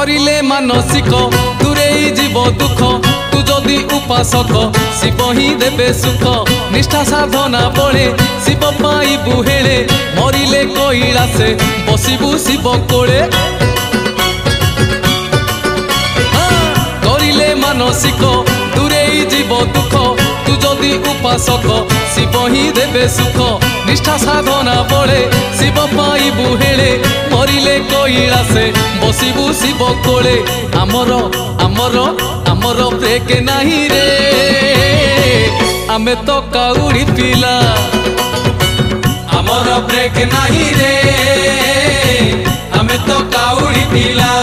करिले मानसिक दूरेई जीव दुख तू जदि उपासक शिव ही देबे सुख निष्ठा साधना बळे शिव पाइबु हेळे मरिले कैलासे बसिबु शिव कोळे करिले मानसिक दूरेई जीव दुख तू जदि उपासक शिव ही देबे सुख निष्ठा साधना बळे शिव पाइबु हेळे मरिले कैलासे बसिबु शिव कोळे आमर आमर आमर ब्रेक नाही रे आमे तो काउड़ी पिला आमर ब्रेक नाही रे आमे तो काउड़ी पिला